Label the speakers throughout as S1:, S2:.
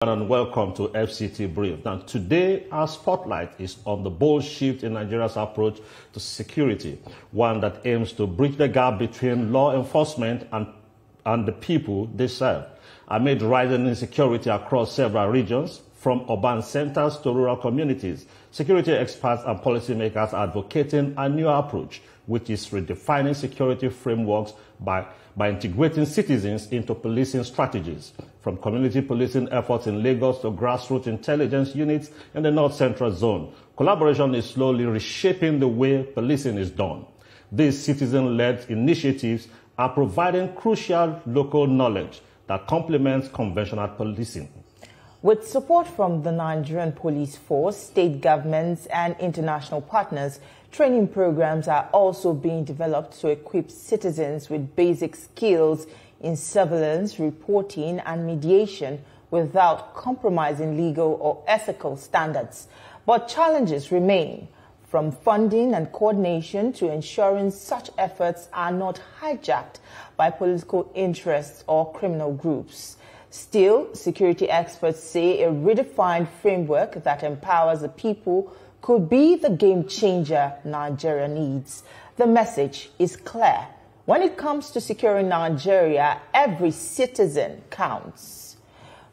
S1: And welcome to FCT Brief. Now, today our spotlight is on the bold shift in Nigeria's approach to security, one that aims to bridge the gap between law enforcement and the people they serve. Amid rising insecurity across several regions, from urban centers to rural communities, security experts and policymakers are advocating a new approach, which is redefining security frameworks by integrating citizens into policing strategies, from community policing efforts in Lagos to grassroots intelligence units in the North Central Zone. Collaboration is slowly reshaping the way policing is done. These citizen-led initiatives are providing crucial local knowledge that complements conventional policing.
S2: With support from the Nigerian Police Force, state governments and international partners, training programs are also being developed to equip citizens with basic skills in surveillance, reporting and mediation without compromising legal or ethical standards. But challenges remain, from funding and coordination to ensuring such efforts are not hijacked by political interests or criminal groups. Still, security experts say a redefined framework that empowers the people could be the game changer Nigeria needs. The message is clear. When it comes to securing Nigeria, every citizen counts.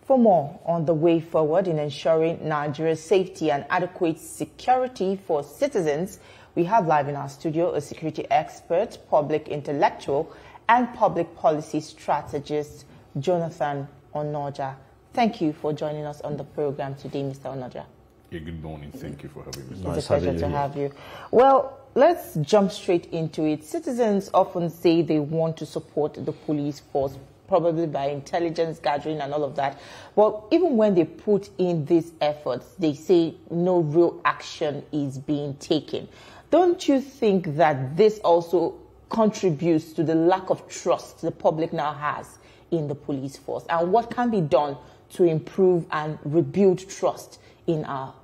S2: For more on the way forward in ensuring Nigeria's safety and adequate security for citizens, we have live in our studio a security expert, public intellectual, and public policy strategist, Jonathan Onoja. Thank you for joining us on the program today, Mr. Onoja.
S3: Yeah, good morning. Thank you for having me.
S2: It's a pleasure to have you. Well, let's jump straight into it. Citizens often say they want to support the police force, probably by intelligence gathering and all of that. But even when they put in these efforts, they say no real action is being taken. Don't you think that this also contributes to the lack of trust the public now has in the police force? And what can be done to improve and rebuild trust in our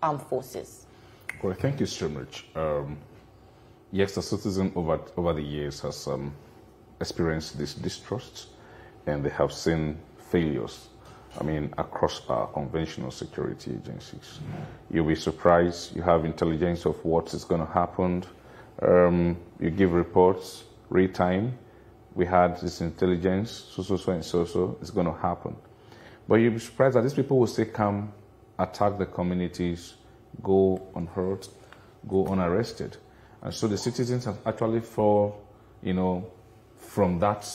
S2: armed forces?
S3: Well, thank you so much. Yes, the citizen over the years has experienced this distrust, and they have seen failures, across our conventional security agencies. You'll be surprised. You have intelligence of what is going to happen. You give reports, real time. We had this intelligence, so, it's going to happen. But you'll be surprised that these people will still come, attack the communities, go unhurt, go unarrested. And so the citizens have actually fall, from that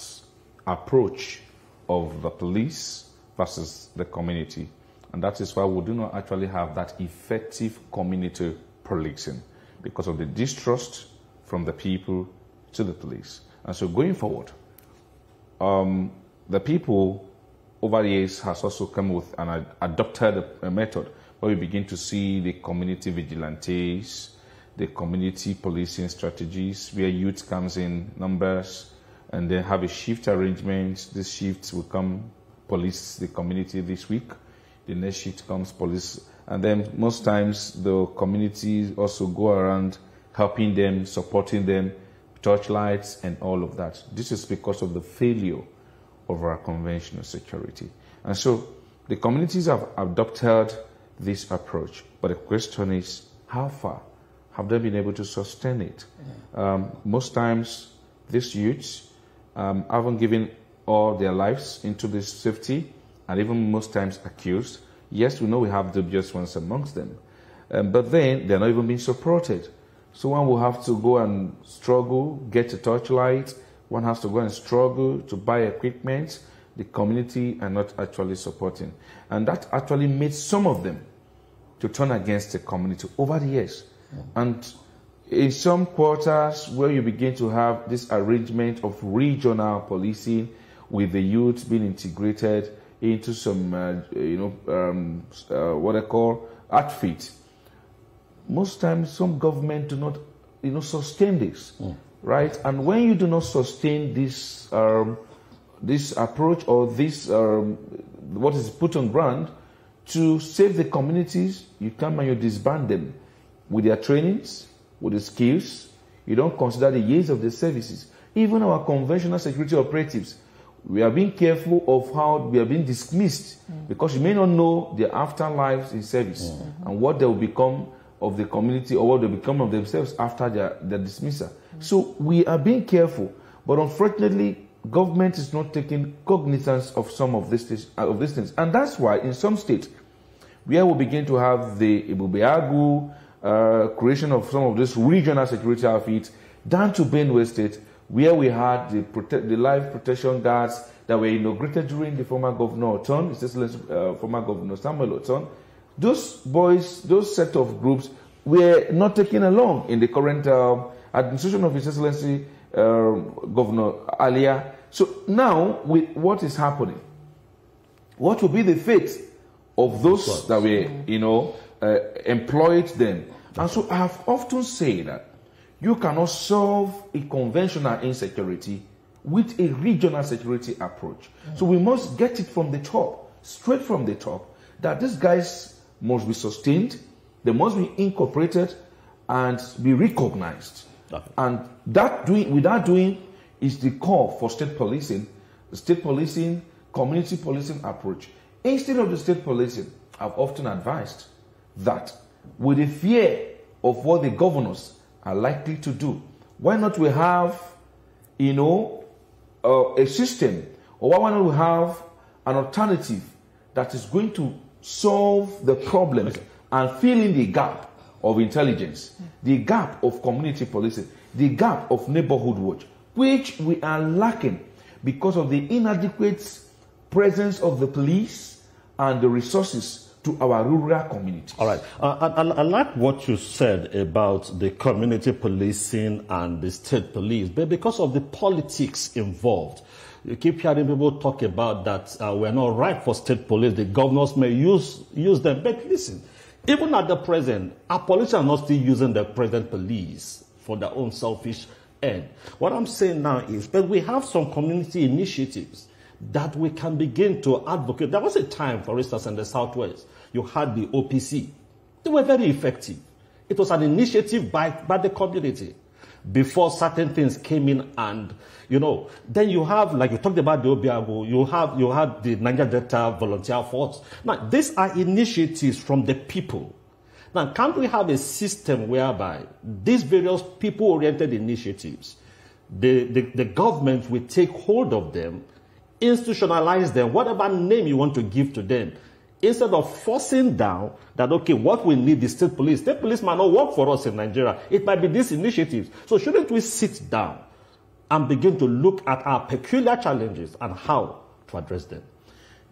S3: approach of the police versus the community. And that is why we do not actually have that effective community policing, because of the distrust from the people to the police. And so going forward, the people over the years has also come with and adopted a method where we begin to see the community vigilantes, the community policing strategies, where youth comes in numbers and then have a shift arrangement. This shift will come police the community this week. The next shift comes police. And then most times the community also go around helping them, supporting them, torchlights and all of that. This is because of the failure of our conventional security. And so the communities have adopted this approach. But the question is, how far have they been able to sustain it? Most times, these youths haven't given all their lives into this safety, and even most times accused. Yes, we know we have dubious ones amongst them, but then they're not even being supported. So one will have to go and struggle, get a torchlight. One has to go and struggle to buy equipment. The community are not actually supporting. And that actually made some of them to turn against the community over the years. Yeah. And in some quarters where you begin to have this arrangement of regional policing with the youth being integrated into some, what they call outfit, most times some government do not, sustain this, right? And when you do not sustain this, this approach or this, what is put on ground to save the communities, you come and you disband them with their trainings, with the skills. You don't consider the years of the services. Even our conventional security operatives, we are being careful of how we are being dismissed, because you may not know their afterlives in service and what they will become of the community or what they become of themselves after their dismissal. So we are being careful, but unfortunately, government is not taking cognizance of some of these things. And that's why in some states, where we begin to have the Ibubeagu, creation of some of this regional security outfits, down to Benue State, where we had the life protection guards that were inaugurated during the former Governor Oton, His Excellency former Governor Samuel Oton. Those boys, those set of groups were not taken along in the current administration of His Excellency Governor Alia. So now, with what is happening, what will be the fate of those that were, employed them? And so I have often said that you cannot solve a conventional insecurity with a regional security approach. So we must get it from the top, straight from the top, that these guys must be sustained, they must be incorporated and be recognized. And without doing is the call for state policing, community policing approach. Instead of the state policing, I've often advised that with the fear of what the governors are likely to do, why not we have, a system, or why not we have an alternative that is going to solve the problems and fill in the gap of intelligence, the gap of community policing, the gap of neighborhood watch, which we are lacking because of the inadequate presence of the police and the resources to our rural communities.
S1: All right. I like what you said about the community policing and the state police, but because of the politics involved, you keep hearing people talk about that we're not right for state police. The governors may use them. But listen, even at the present, our politicians are not still using the present police for their own selfish end. What I'm saying now is that we have some community initiatives that we can begin to advocate. There was a time, for instance, in the Southwest, you had the OPC. They were very effective. It was an initiative by the community before certain things came in, and then you have, like you talked about the Obiago, you had the Niger Delta Volunteer Force. Now, these are initiatives from the people. Now, can't we have a system whereby these various people-oriented initiatives, the government will take hold of them, institutionalize them, whatever name you want to give to them, instead of forcing down that, okay, what we need is state police. State police might not work for us in Nigeria. It might be these initiatives. So shouldn't we sit down and begin to look at our peculiar challenges and how to address them?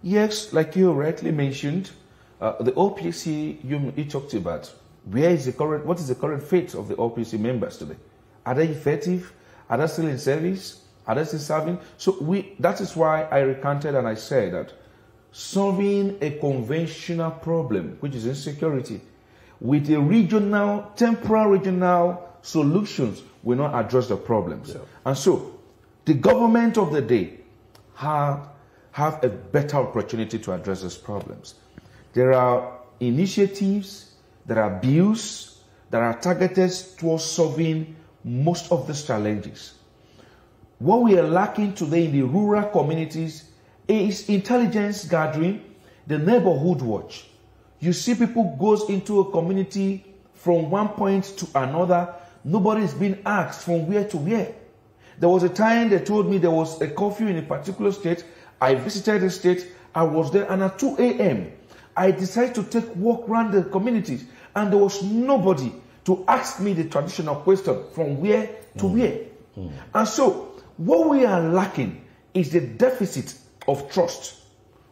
S3: Yes, like you rightly mentioned, the OPC you talked about, what is the current fate of the OPC members today? Are they effective? Are they still in service? Are they still serving? So that is why I recanted and I said that solving a conventional problem, which is insecurity, with a temporary regional solutions will not address the problems. Yeah. And so the government of the day have a better opportunity to address these problems. There are initiatives, there are bills that are targeted towards solving most of these challenges. What we are lacking today in the rural communities is intelligence gathering, the neighborhood watch. You see people goes into a community from one point to another. Nobody is being asked from where to where. There was a time they told me there was a curfew in a particular state. I visited the state. I was there, and at 2 a.m., I decided to take walk around the communities, and there was nobody to ask me the traditional question from where to where. And so what we are lacking is the deficit of trust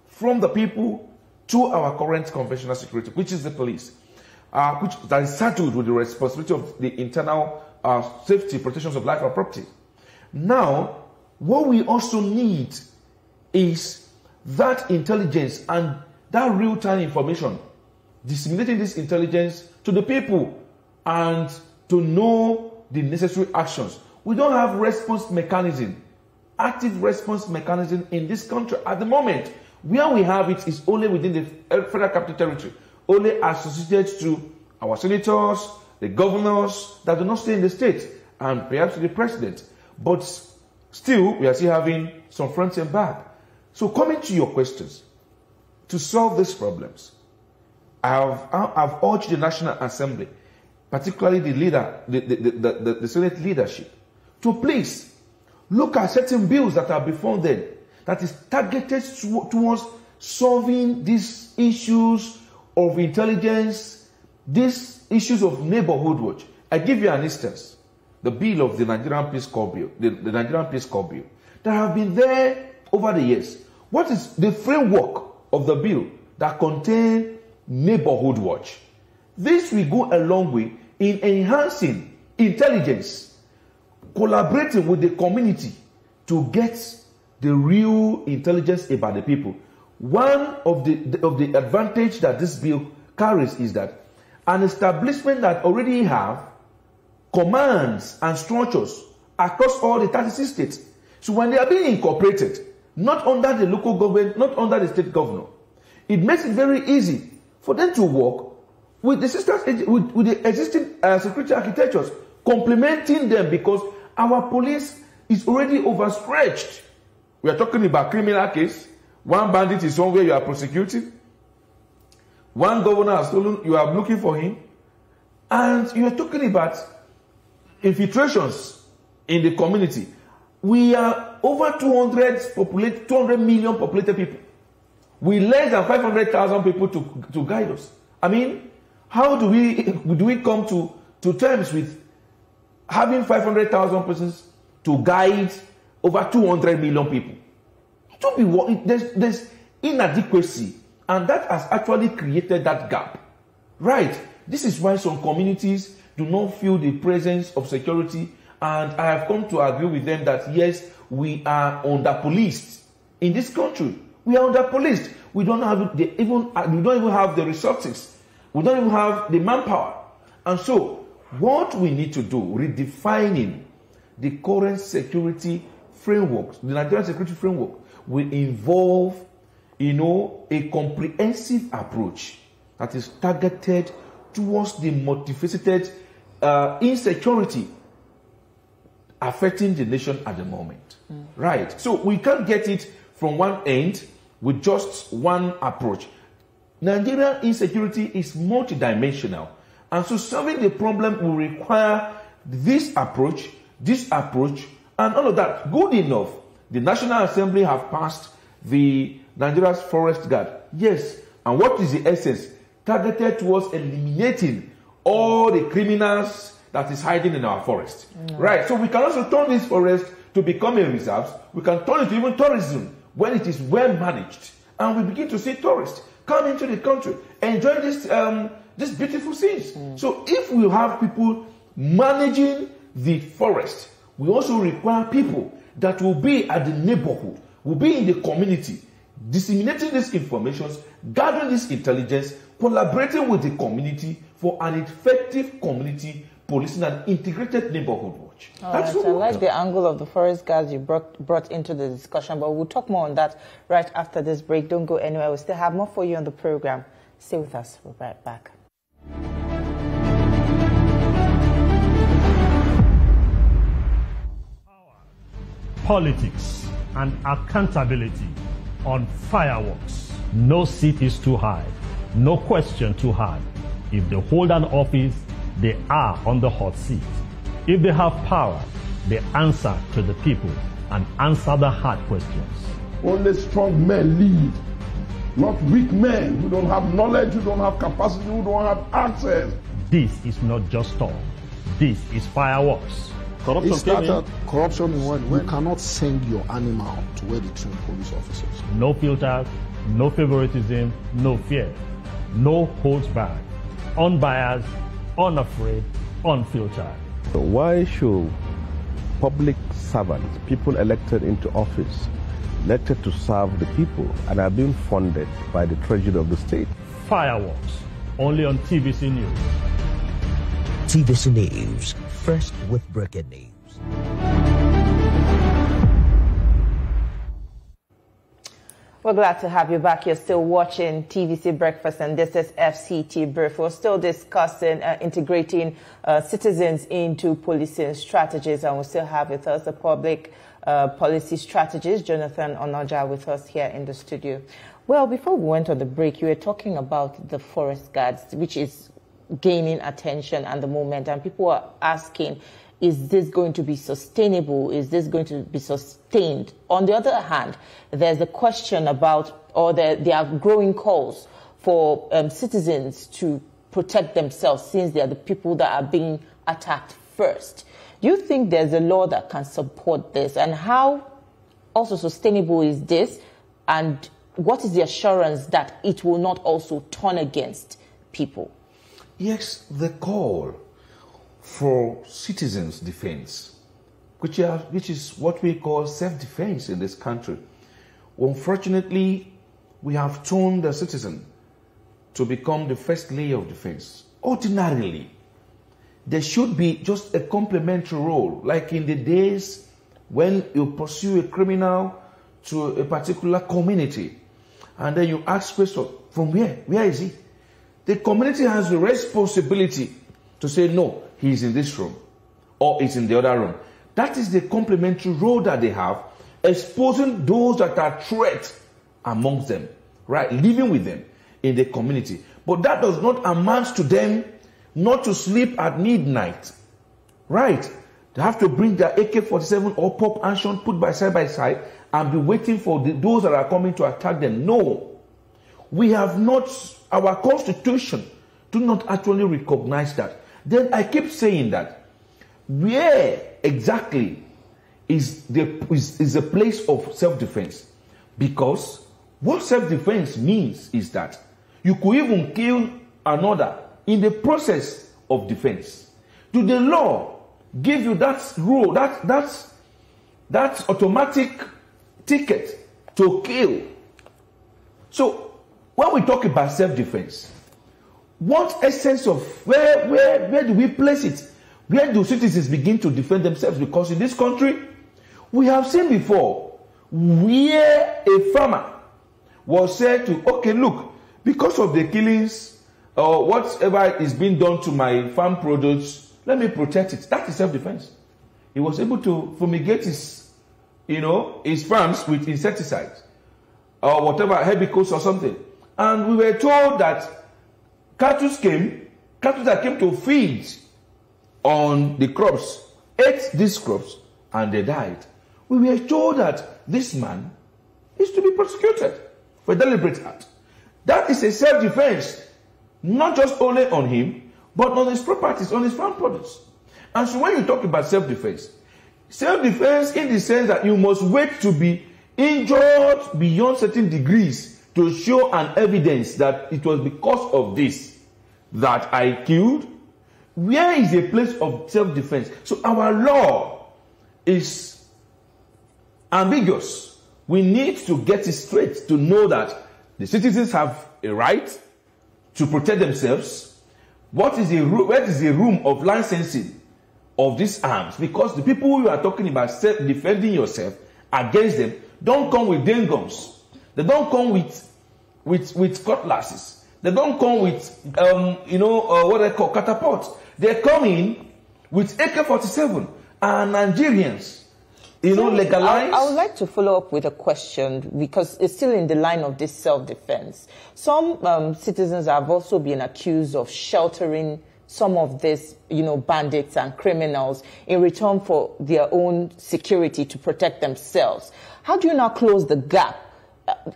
S3: from the people to our current conventional security, which is the police, that is saddled with the responsibility of the internal safety, protections of life and property. Now, what we also need is that intelligence and that real-time information, disseminating this intelligence to the people and to know the necessary actions. We don't have response mechanism, active response mechanism in this country at the moment. Where we have it is only within the Federal Capital Territory, only associated to our senators, the governors that do not stay in the state, and perhaps the president. But still, we are still having some front and back. So coming to your questions, to solve these problems, I've urged the National Assembly, particularly the leader, the Senate leadership, to please look at certain bills that are before them that is targeted towards solving these issues of intelligence, these issues of neighborhood watch. I give you an instance. The bill of the Nigerian Peace Corps bill, the Nigerian Peace Corps bill, that have been there over the years. What is the framework of the bill that contain neighborhood watch? This will go a long way in enhancing intelligence, collaborating with the community to get the real intelligence about the people. One of the advantage that this bill carries is that an establishment that already have commands and structures across all the 36 states. So when they are being incorporated, not under the local government, not under the state governor, it makes it very easy for them to work with the systems, with the existing security architectures, complementing them, because our police is already overstretched. We are talking about criminal case. One bandit is somewhere you are prosecuting. One governor has stolen, you are looking for him. And you are talking about infiltrations in the community. We are over 200 million populated people. We less than 500,000 people to guide us. I mean, how do we come to terms with having 500,000 persons to guide over 200 million people? There's inadequacy, and that has actually created that gap. Right. This is why some communities do not feel the presence of security, and I have come to agree with them that yes, we are under-policed in this country. We are under-policed. We don't even have the resources. We don't even have the manpower. And so, what we need to do, redefining the current security framework, the Nigerian security framework, will involve, a comprehensive approach that is targeted towards the multifaceted insecurity affecting the nation at the moment. Right. So we can't get it from one end with just one approach. Nigerian insecurity is multidimensional. And so solving the problem will require this approach, and all of that. Good enough. The National Assembly have passed the Nigeria's Forest Guard. Yes. And what is the essence? Targeted towards eliminating all the criminals that is hiding in our forest. Right. So we can also turn this forest to become a reserve. We can turn it to even tourism when it is well managed. And we begin to see tourists come into the country, enjoy these beautiful scenes. So if we have people managing the forest, we also require people that will be at the neighborhood, will be in the community, disseminating these informations, gathering this intelligence, collaborating with the community for an effective community policing and integrated neighborhood watch.
S2: That's right. I like the angle of the forest guards you brought into the discussion, but we'll talk more on that right after this break. Don't go anywhere. We still have more for you on the program. Stay with us. We'll be right back.
S1: Politics and accountability on fireworks. No seat is too high, no question too hard. If they hold an office, they are on the hot seat. If they have power, they answer to the people and answer the hard questions.
S4: Only strong men lead, not weak men who don't have knowledge, who don't have capacity, who don't have access.
S1: This is not just talk. This is fireworks.
S4: Corruption in one. You cannot send your animal to where they train police officers.
S1: No filters, no favoritism, no fear. No holds back. Unbiased, unafraid, unfiltered.
S5: Why should public servants, people elected into office, elected to serve the people and are being funded by the treasury of the state?
S1: Fireworks, only on TVC News.
S6: TVC News, first with breaking news.
S2: We're glad to have you back. You're still watching TVC Breakfast, and this is FCT Brief. We're still discussing integrating citizens into policing strategies, and we still have with us the public policy strategist, Jonathan Onoja, with us here in the studio. Well, before we went on the break, you were talking about the forest guards, which is gaining attention at the moment, and people are asking, is this going to be sustainable? Is this going to be sustained? On the other hand, there's a question about, or there are growing calls for citizens to protect themselves, since they are the people that are being attacked first. Do you think there's a law that can support this? And how also sustainable is this? And what is the assurance that it will not also turn against people?
S3: Yes, the call for citizens' defense, which is what we call self-defense in this country. Unfortunately, we have turned the citizen to become the first layer of defense. Ordinarily, there should be just a complementary role, like in the days when you pursue a criminal to a particular community, and then you ask questions, from where? Where is he? The community has the responsibility to say, no, he's in this room, or he's in the other room. That is the complementary role that they have, exposing those that are threats amongst them, right? Living with them in the community. But that does not amount to them not to sleep at midnight, right? They have to bring their AK-47 or pop action, put by side, and be waiting for those that are coming to attack them. No, we have not, our constitution do not actually recognize that. Then I keep saying that, where exactly is the place of self-defense? Because what self-defense means is that you could even kill another in the process of defense. Do the law give you that rule, that automatic ticket to kill? So when we talk about self-defense, what essence of where do we place it? Where do citizens begin to defend themselves? Because in this country, we have seen before where a farmer was said to, okay, look, because of the killings or whatever is being done to my farm produce, let me protect it. That is self-defense. He was able to fumigate his farms with insecticides or whatever, herbicides or something. And we were told that cattle that came to feed on the crops, ate these crops, and they died. We were told that this man is to be prosecuted for a deliberate act. That is a self-defense, not just only on him, but on his properties, on his farm products. And so when you talk about self-defense in the sense that you must wait to be injured beyond certain degrees to show an evidence that it was because of this that I killed, where is a place of self-defense? So our law is ambiguous. We need to get it straight to know that the citizens have a right to protect themselves. Where is the room of licensing of these arms? Because the people you are talking about defending yourself against them don't come with guns. They don't come with cutlasses. They don't come with what they call catapults. They come in with AK-47 and Nigerians. Legalized.
S2: I would like to follow up with a question, because it's still in the line of this self-defense. Some citizens have also been accused of sheltering some of these, bandits and criminals in return for their own security to protect themselves. How do you now close the gap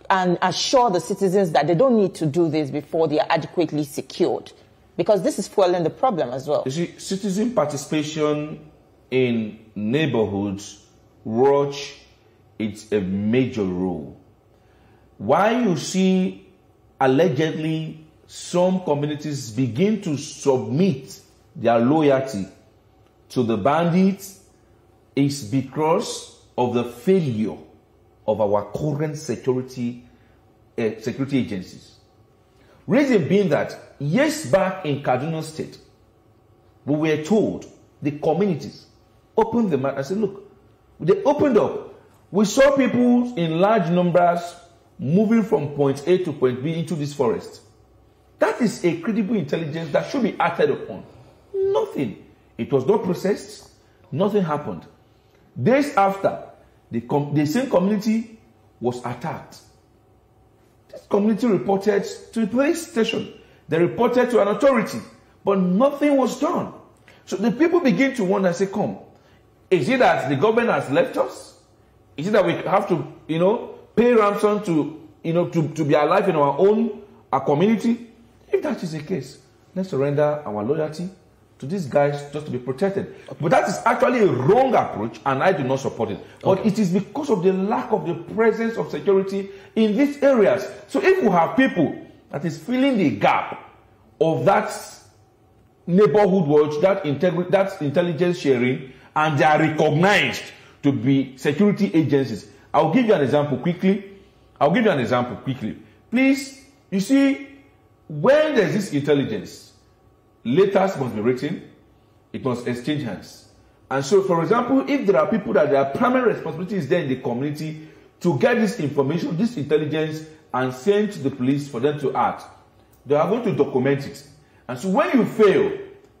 S2: and assure the citizens that they don't need to do this before they are adequately secured? Because this is fueling the problem as well.
S3: You see, citizen participation in neighborhoods watch, it's a major role. Why you see allegedly some communities begin to submit their loyalty to the bandits is because of the failure of our current security agencies. Reason being that years back in Kaduna State, we were told the communities opened the mouth and said, look, they opened up. We saw people in large numbers moving from point A to point B into this forest. That is a credible intelligence that should be acted upon. Nothing. It was not processed. Nothing happened. Days after, the same community was attacked. This community reported to the police station. They reported to an authority, but nothing was done. So the people begin to wonder and say, come, is it that the government has left us? Is it that we have to, pay ransom to, to be alive in our own community? If that is the case, let's surrender our loyalty to these guys just to be protected. But that is actually a wrong approach, and I do not support it. But it is because of the lack of the presence of security in these areas. So if we have people that is filling the gap of that neighborhood watch, that intelligence sharing, and they are recognized to be security agencies. I'll give you an example quickly. Please, you see, when there's this intelligence, letters must be written, it must exchange hands. And so, for example, if there are people that their primary responsibility is there in the community to get this information, this intelligence, and send to the police for them to act, they are going to document it. And so when you fail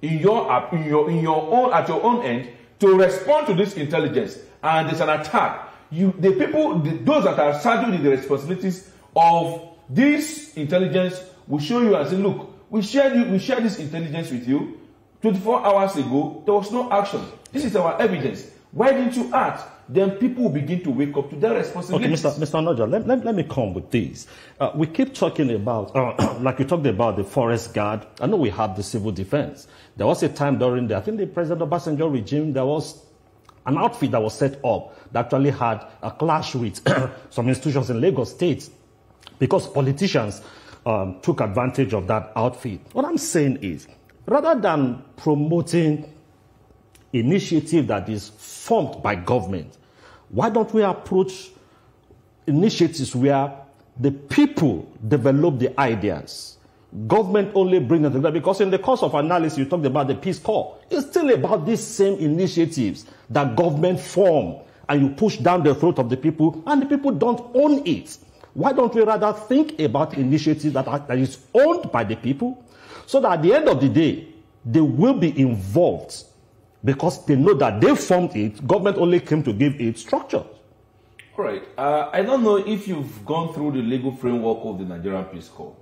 S3: at your own end to respond to this intelligence and there's an attack, those that are saddled with the responsibilities of this intelligence will show you and say, look, we shared this intelligence with you 24 hours ago. There was no action. This is our evidence. Why didn't you act? Then people will begin to wake up to their responsibilities.
S1: Okay, Mr. Onoja, let me come with this. We keep talking about, like you talked about the forest guard. I know we have the civil defense. There was a time during I think the President Obasanjo regime, there was an outfit that was set up that actually had a clash with some institutions in Lagos State because politicians took advantage of that outfit. What I'm saying is, rather than promoting initiative that is formed by government, why don't we approach initiatives where the people develop the ideas? Government only brings them together, because in the course of analysis, you talked about the Peace Corps. It's still about these same initiatives that government form, and you push down the throat of the people, and the people don't own it. Why don't we rather think about initiatives that is owned by the people, so that at the end of the day, they will be involved, because they know that they formed it. Government only came to give it structure.
S3: All right. I don't know if you've gone through the legal framework of the Nigerian Peace Corps.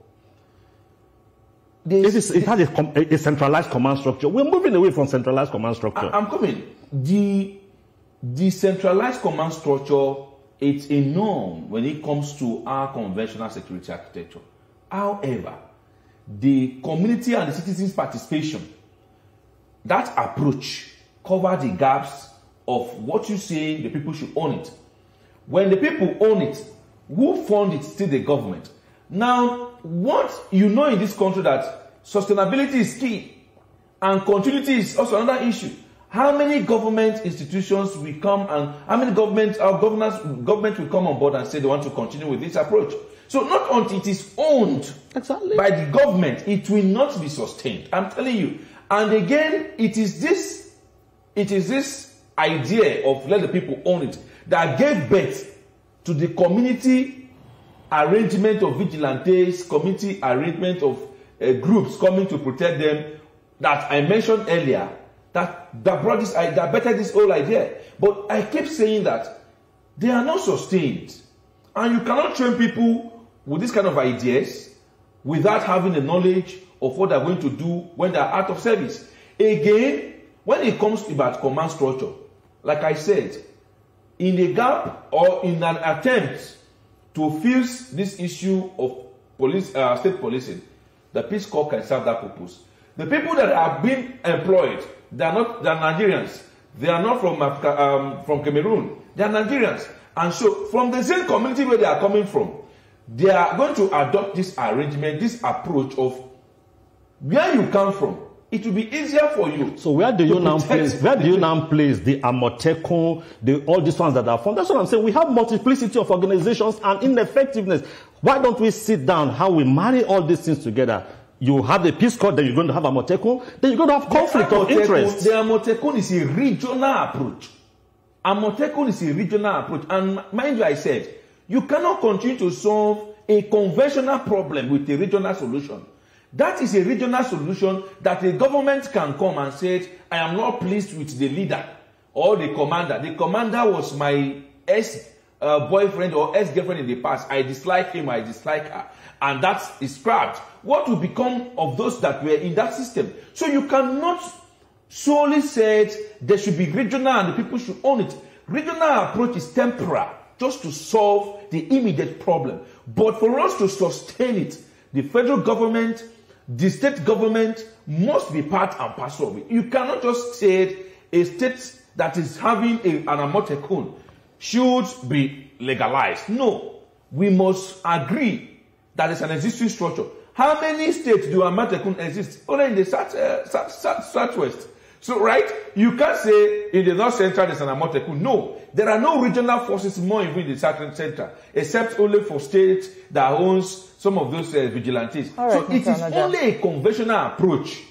S1: It has a centralized command structure. We're moving away from centralized command structure.
S3: I'm coming. The centralized command structure, it's a norm when it comes to our conventional security architecture. However, the community and the citizens' participation, that approach covers the gaps of what you say the people should own it. When the people own it, who fund it? Still the government. Now, what you know in this country that sustainability is key and continuity is also another issue. How many government institutions will come and how many government will come on board and say they want to continue with this approach? So not until it is owned by the government, it will not be sustained. I'm telling you. And again, it is this idea of let the people own it that gave birth to the community arrangement of vigilantes, community arrangement of groups coming to protect them that I mentioned earlier, that brought this, that bettered this whole idea. But I keep saying that they are not sustained. And you cannot train people with this kind of ideas without having the knowledge of what they're going to do when they're out of service. Again, when it comes about command structure, like I said, in a gap or in an attempt to fix this issue of police, state policing, the Peace Corps can serve that purpose. The people that are being employed, they're Nigerians. They are not from Africa, from Cameroon. They are Nigerians. And so, from the same community where they are coming from, they are going to adopt this arrangement, this approach of where you come from. It will be easier for you.
S1: So where do you now place? Where do you now place the Amotekun, all these ones that are formed? That's what I'm saying. We have multiplicity of organizations and ineffectiveness. Why don't we sit down? How we marry all these things together? You have the Peace Corps, then you're going to have Amotekun, then you're going to have conflict of interest.
S3: The Amotekun is a regional approach. Amotekun is a regional approach, and mind you, I said you cannot continue to solve a conventional problem with a regional solution. That is a regional solution that the government can come and say, I am not pleased with the leader or the commander. The commander was my ex-boyfriend or ex-girlfriend in the past. I dislike him, I dislike her. And that is scrapped. What will become of those that were in that system? So you cannot solely say there should be regional and the people should own it. Regional approach is temporary, just to solve the immediate problem. But for us to sustain it, the federal government, the state government must be part and parcel of it. You cannot just say a state that is having an amotekun should be legalized. No, we must agree that it's an existing structure. How many states do amotekun exist? Only in the southwest. So, right, you can't say in the north central there's an amotekun. No, there are no regional forces more involved in the southern center, except only for states that owns some of those vigilantes.
S2: Right,
S3: so it is only a conventional approach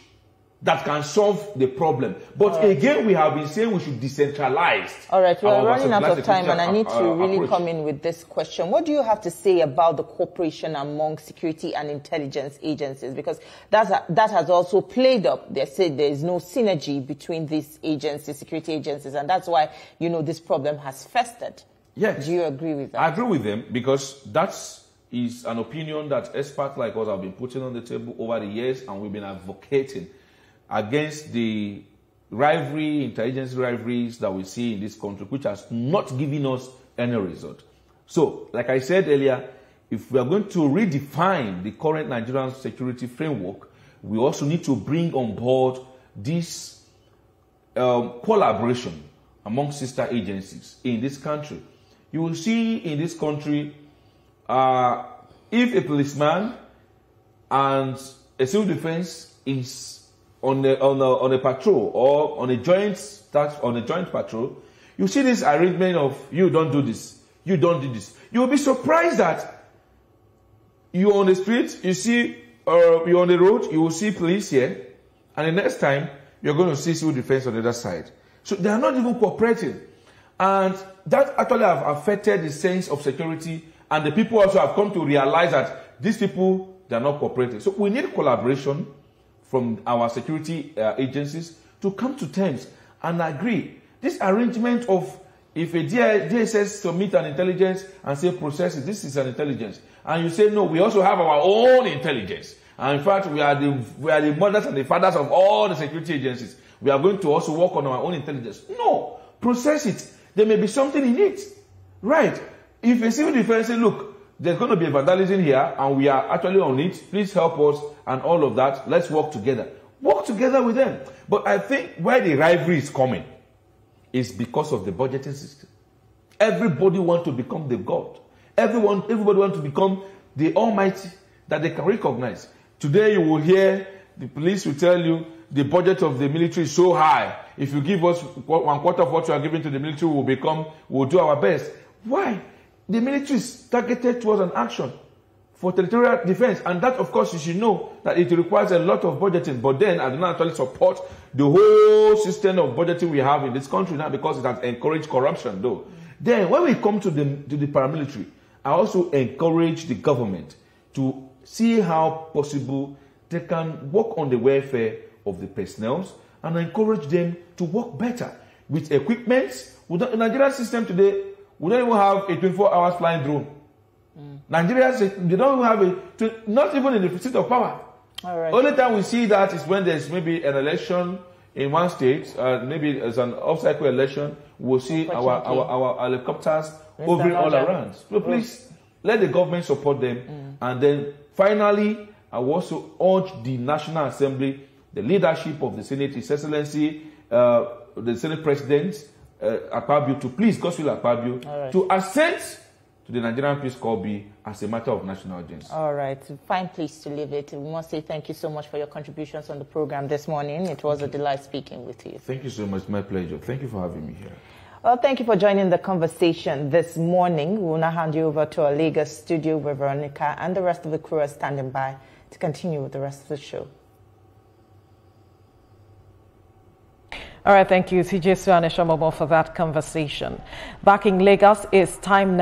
S3: that can solve the problem. But again, we have been saying we should decentralize.
S2: All right, we are running out of time, and I need to really come in with this question. What do you have to say about the cooperation among security and intelligence agencies? Because that has also played up. They say there is no synergy between these agencies, security agencies, and that's why, you know, this problem has festered.
S3: Yes.
S2: Do you agree with that?
S3: I agree with them, because that is an opinion that experts like us have been putting on the table over the years, and we've been advocating against the rivalry, intelligence rivalries that we see in this country, which has not given us any result. So, like I said earlier, if we are going to redefine the current Nigerian security framework, we also need to bring on board this collaboration among sister agencies in this country. You will see in this country, if a policeman and a civil defense is on a patrol or on a joint patrol, you see this arrangement of you don't do this, you don't do this. You will be surprised that you're on the street, you see, you're on the road, you will see police here, and the next time you're going to see civil defense on the other side. So they are not even cooperating, and that actually have affected the sense of security, and the people also have come to realize that these people, they are not cooperating. So we need collaboration from our security agencies to come to terms and agree. This arrangement of if a DSS submit an intelligence and say process it, this is an intelligence, and you say no, we also have our own intelligence, and in fact we are the mothers and the fathers of all the security agencies. We are going to also work on our own intelligence. No, process it. There may be something in it, right? If a civil defense say, look, there's going to be a vandalism here, and we are actually on it. Please help us, and all of that. Let's work together. Work together with them. But I think where the rivalry is coming is because of the budgeting system. Everybody wants to become the God. Everybody wants to become the Almighty that they can recognize. Today you will hear the police will tell you the budget of the military is so high. If you give us 1/4 of what you are giving to the military, we'll do our best. Why? The military is targeted towards an action for territorial defense, and that, of course, you should know that it requires a lot of budgeting. But then I do not actually support the whole system of budgeting we have in this country now, because it has encouraged corruption, though. Then when we come to the paramilitary, I also encourage the government to see how possible they can work on the welfare of the personnel and encourage them to work better with equipment. The Nigerian system today, we don't even have a 24-hour flying drone. Nigerians, they don't even have not even in the seat of power.
S2: All right.
S3: Only time we see that is when there's maybe an election in one state, maybe as an off-cycle election, we'll see our helicopters hovering all around. So please, let the government support them. And then finally, I will also urge the National Assembly, the leadership of the Senate, His Excellency, the Senate President, Akpabio, to please, Godswill Akpabio, to assent to the Nigerian Peace Corps Bill as a matter of national urgency. All
S2: right. Fine place to leave it. We must say thank you so much for your contributions on the program this morning. It was a delight speaking with you.
S3: Thank you so much. My pleasure. Thank you for having me here.
S2: Well, thank you for joining the conversation this morning. We'll now hand you over to our Lagos studio where Veronica and the rest of the crew are standing by to continue with the rest of the show.
S7: All right, thank you, CJ Suane Shomobo, for that conversation. Back in Lagos, it's time now.